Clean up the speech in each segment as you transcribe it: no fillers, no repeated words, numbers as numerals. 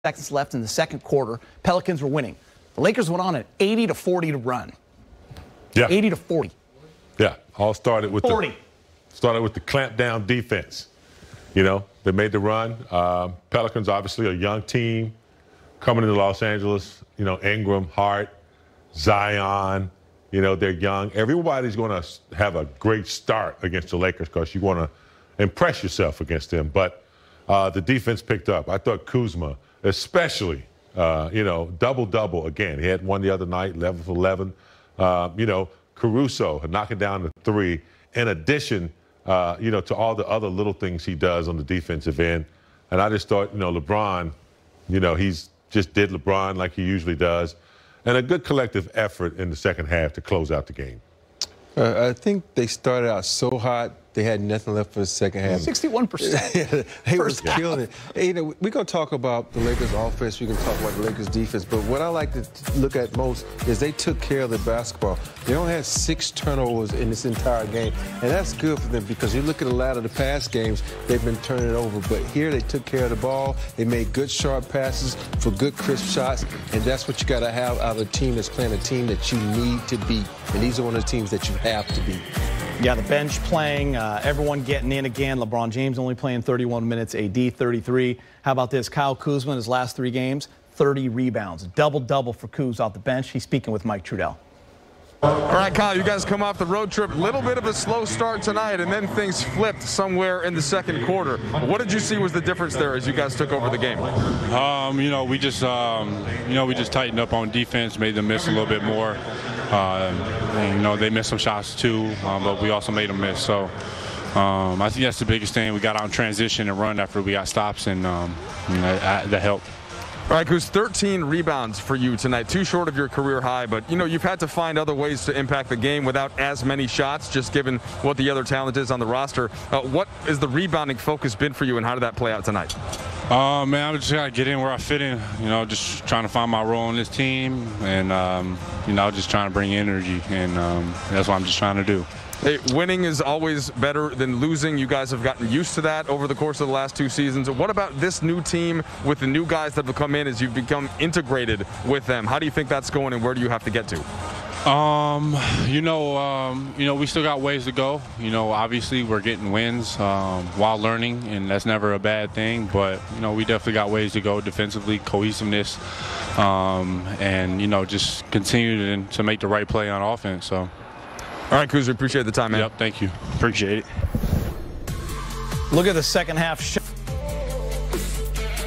seconds left in the second quarter. Pelicans were winning. The Lakers went on an 80-40 to run. Yeah. 80-40. Yeah. All started with 40. the clamp down defense. You know, they made the run. Pelicans, obviously, a young team coming into Los Angeles. You know, Ingram, Hart, Zion. You know, they're young. Everybody's going to have a great start against the Lakers because you want to impress yourself against them. But the defense picked up. I thought Kuzma, especially, you know, double-double again. He had one the other night, 11 for 11. You know, Caruso knocking down the three. In addition, you know, to all the other little things he does on the defensive end. And I just thought, you know, LeBron, you know, he's just did LeBron like he usually does. And a good collective effort in the second half to close out the game. I think they started out so hot, they had nothing left for the second half. 61%. They was killing it. Hey, you know, we're going to talk about the Lakers offense. We're going to talk about the Lakers defense. But what I like to look at most is they took care of the basketball. They only had 6 turnovers in this entire game. And that's good for them because you look at a lot of the past games, they've been turning it over. But here they took care of the ball. They made good, sharp passes for good, crisp shots. And that's what you got to have out of a team that's playing a team that you need to beat. And these are one of the teams that you have to beat. Yeah, the bench playing, everyone getting in again. LeBron James only playing 31 minutes, AD 33. How about this? Kyle Kuzma in his last 3 games, 30 rebounds. Double-double for Kuz off the bench. He's speaking with Mike Trudell. All right, Kyle, you guys come off the road trip. Little bit of a slow start tonight, and then things flipped somewhere in the second quarter. What did you see was the difference there as you guys took over the game? You know, we just tightened up on defense, made them miss a little bit more. And, you know, they missed some shots too, but we also made them miss. So I think that's the biggest thing. We got out in transition and run after we got stops, and you know, that helped. All right, Kuz, 13 rebounds for you tonight, 2 short of your career high, but, you know, you've had to find other ways to impact the game without as many shots, just given what the other talent is on the roster. What has the rebounding focus been for you, and how did that play out tonight? Man, I just got to get in where I fit in, you know, just trying to find my role on this team and, you know, just trying to bring energy, and that's what I'm just trying to do. Hey, winning is always better than losing. You guys have gotten used to that over the course of the last 2 seasons. What about this new team with the new guys that have come in as you've become integrated with them? How do you think that's going, and where do you have to get to? You know, we still got ways to go. You know, obviously we're getting wins while learning, and that's never a bad thing. But, you know, we definitely got ways to go defensively, cohesiveness, and, you know, just continue to make the right play on offense. So. All right, Kuz, we appreciate the time, man. Yep, thank you. Appreciate it. Look at the second half shot.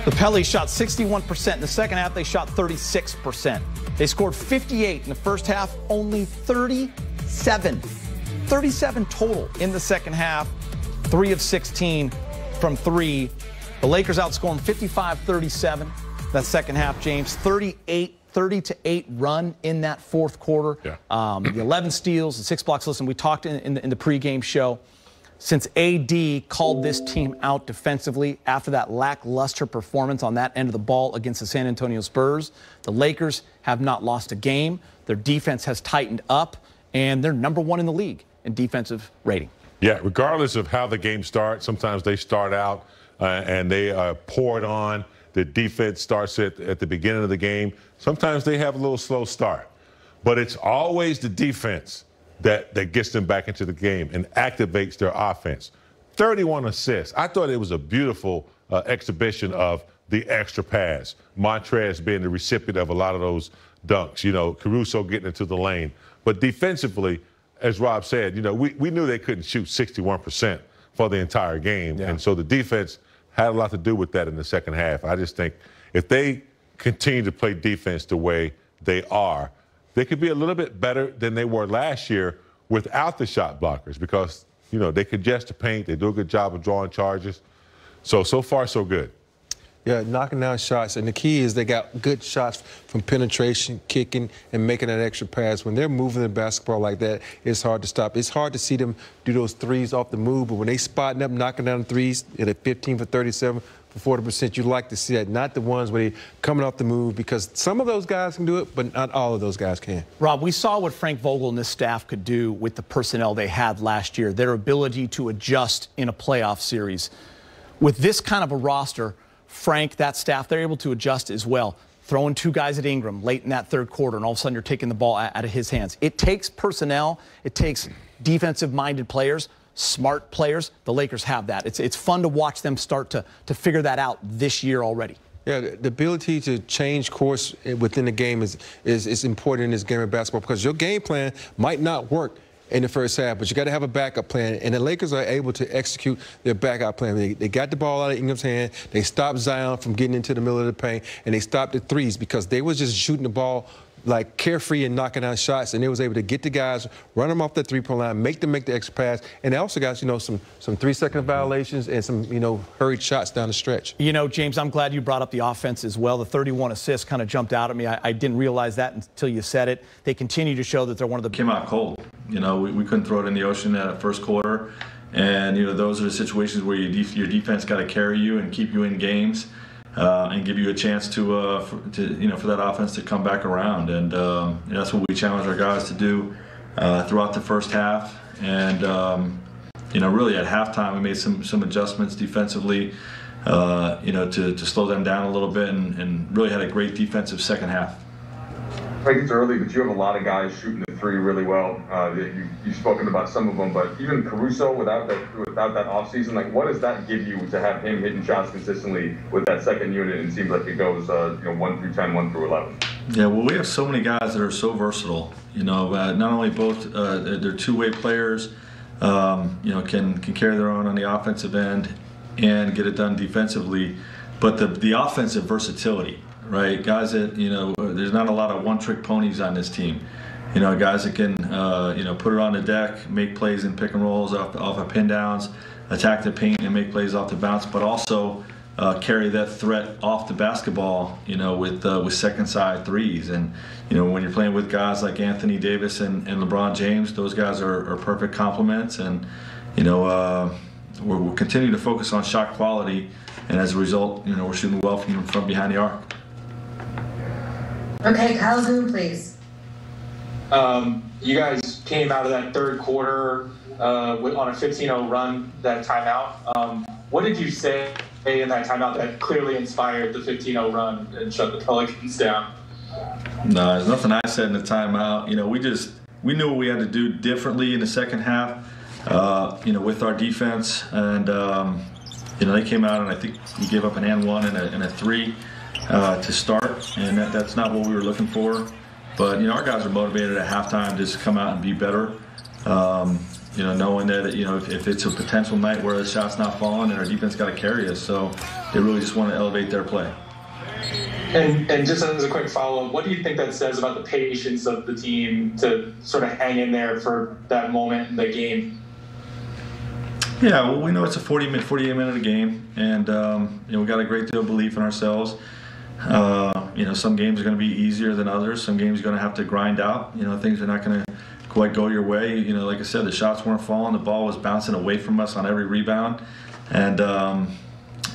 The Pellies shot 61%. In the second half, they shot 36%. They scored 58 in the first half, only 37. 37 total in the second half, 3 of 16 from 3. The Lakers outscored 55-37. That second half, James, 30-8 run in that fourth quarter. Yeah. The 11 steals, the 6 blocks. Listen, we talked in the pregame show. Since AD called this team out defensively after that lackluster performance on that end of the ball against the San Antonio Spurs, the Lakers have not lost a game. Their defense has tightened up, and they're #1 in the league in defensive rating. Yeah, regardless of how the game starts, sometimes they start out and they pour it on. The defense starts at the beginning of the game. Sometimes they have a little slow start. But it's always the defense that gets them back into the game and activates their offense. 31 assists. I thought it was a beautiful exhibition of the extra pass. Montrez being the recipient of a lot of those dunks. You know, Caruso getting into the lane. But defensively, as Rob said, you know, we knew they couldn't shoot 61% for the entire game. Yeah. And so the defense had a lot to do with that in the second half. I just think if they continue to play defense the way they are, they could be a little bit better than they were last year without the shot blockers because, you know, they congest the paint. They do a good job of drawing charges. So far, so good. Yeah, knocking down shots. And the key is they got good shots from penetration, kicking, and making that extra pass. When they're moving the basketball like that, it's hard to stop. It's hard to see them do those threes off the move, but when they spotting up, knocking down threes at a 15 for 37, for 40%, you like to see that, not the ones where they're coming off the move, because some of those guys can do it, but not all of those guys can. Rob, we saw what Frank Vogel and this staff could do with the personnel they had last year, their ability to adjust in a playoff series. With this kind of a roster, Frank, that staff, they're able to adjust as well. Throwing 2 guys at Ingram late in that third quarter, and all of a sudden you're taking the ball out of his hands. It takes personnel. It takes defensive-minded players, smart players. The Lakers have that. It's fun to watch them start to figure that out this year already. Yeah, the ability to change course within the game is important in this game of basketball, because your game plan might not work in the first half, but you got to have a backup plan, and the Lakers are able to execute their backup plan. They got the ball out of Ingram's hand. They stopped Zion from getting into the middle of the paint, and they stopped the threes because they was just shooting the ball like carefree and knocking out shots, and they was able to get the guys, run them off the three-point line, make them make the extra pass, and they also got, you know, some 3-second violations and some, you know, hurried shots down the stretch. You know, James, I'm glad you brought up the offense as well. The 31 assists kind of jumped out at me. I didn't realize that until you said it. They continue to show that they're one of the... Came out cold. You know, we couldn't throw it in the ocean at the first quarter, and, you know, those are the situations where your defense got to carry you and keep you in games. And give you a chance to for that offense to come back around, and that's what we challenge our guys to do throughout the first half. And really at halftime we made some adjustments defensively, to slow them down a little bit, and really had a great defensive second half. I think it's early, but you have a lot of guys shooting the three really well. You've spoken about some of them, but even Caruso, without that offseason, like, what does that give you to have him hitting shots consistently with that second unit? And it seems like it goes 1 through 10, 1 through 11. Yeah, well, we have so many guys that are so versatile. You know, not only both they're two-way players, can carry their own on the offensive end and get it done defensively, but the offensive versatility. Right, guys that, there's not a lot of one-trick ponies on this team. Guys that can, put it on the deck, make plays in pick and rolls off of pin downs, attack the paint and make plays off the bounce, but also carry that threat off the basketball, with second side threes. And, when you're playing with guys like Anthony Davis and LeBron James, those guys are perfect complements. And, we're continuing to focus on shot quality, and as a result, we're shooting well from behind the arc. Okay, Kyle Zoom, please. You guys came out of that third quarter on a 15-0 run, that timeout. What did you say in that timeout that clearly inspired the 15-0 run and shut the Pelicans down? No, there's nothing I said in the timeout. We knew what we had to do differently in the second half, with our defense. And, they came out, and I think we gave up an and one and a three. To start, and that's not what we were looking for. But our guys are motivated at halftime to just come out and be better. Knowing that if it's a potential night where the shot's not falling, and our defense got to carry us, so they really just want to elevate their play. And just as a quick follow-up, what do you think that says about the patience of the team to sort of hang in there for that moment in the game? Yeah, well, we know it's a 48-minute game, and we got a great deal of belief in ourselves. Some games are going to be easier than others. Some games you're going to have to grind out. Things are not going to quite go your way. Like I said, the shots weren't falling. The ball was bouncing away from us on every rebound. And,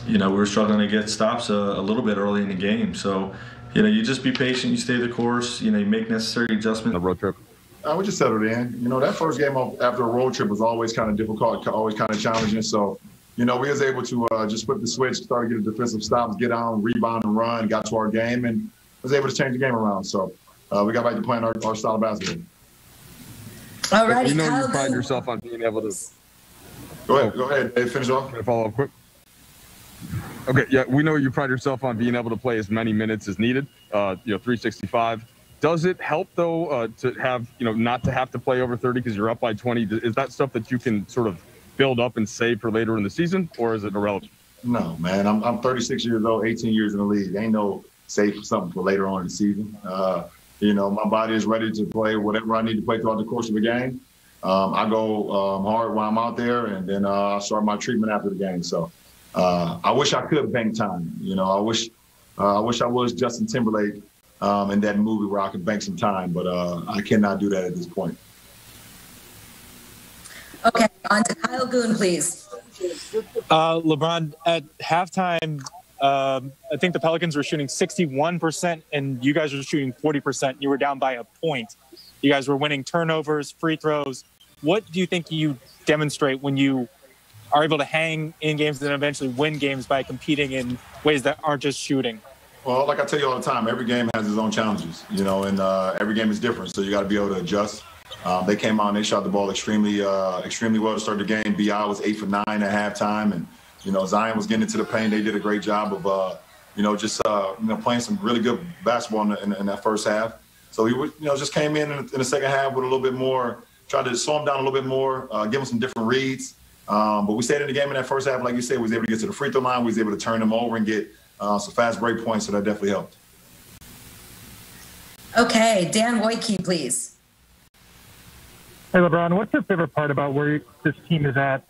we were struggling to get stops a little bit early in the game. So, you just be patient. You stay the course. You make necessary adjustments. The road trip. We just settled in. That first game after a road trip was always kind of difficult, always kind of challenging. So, we was able to just flip the switch, start getting defensive stops, get on, rebound, and run, got to our game, and was able to change the game around. So we got back to playing our style of basketball. All right, you pride yourself on being able to. Go ahead. Hey, finish off. Can I follow up quick? Okay, yeah, we know you pride yourself on being able to play as many minutes as needed. 365. Does it help though to have not to have to play over 30 because you're up by 20? Is that stuff that you can sort of build up and save for later in the season, or is it irrelevant? No, man. I'm 36 years old, 18 years in the league. Ain't no save for something for later on in the season. My body is ready to play whatever I need to play throughout the course of a game. I go hard while I'm out there, and then I start my treatment after the game. So I wish I could bank time. I wish I was Justin Timberlake in that movie where I could bank some time, but I cannot do that at this point. Okay, on to Kyle Goon, please. LeBron, at halftime, I think the Pelicans were shooting 61%, and you guys were shooting 40%. You were down by a point. You guys were winning turnovers, free throws. What do you think you demonstrate when you are able to hang in games and eventually win games by competing in ways that aren't just shooting? Well, like I tell you all the time, every game has its own challenges, and every game is different. So you got to be able to adjust. They came out and they shot the ball extremely well to start the game. BI was 8 for 9 at halftime, and Zion was getting into the paint. They did a great job of playing some really good basketball in that first half. So he just came in the second half with a little bit more, tried to slow him down a little bit more, give him some different reads. But we stayed in the game in that first half, like you said. We was able to get to the free throw line. We was able to turn them over and get some fast break points, so that definitely helped. Okay, Dan Wojcicki, please. Hey, LeBron, what's your favorite part about where this team is at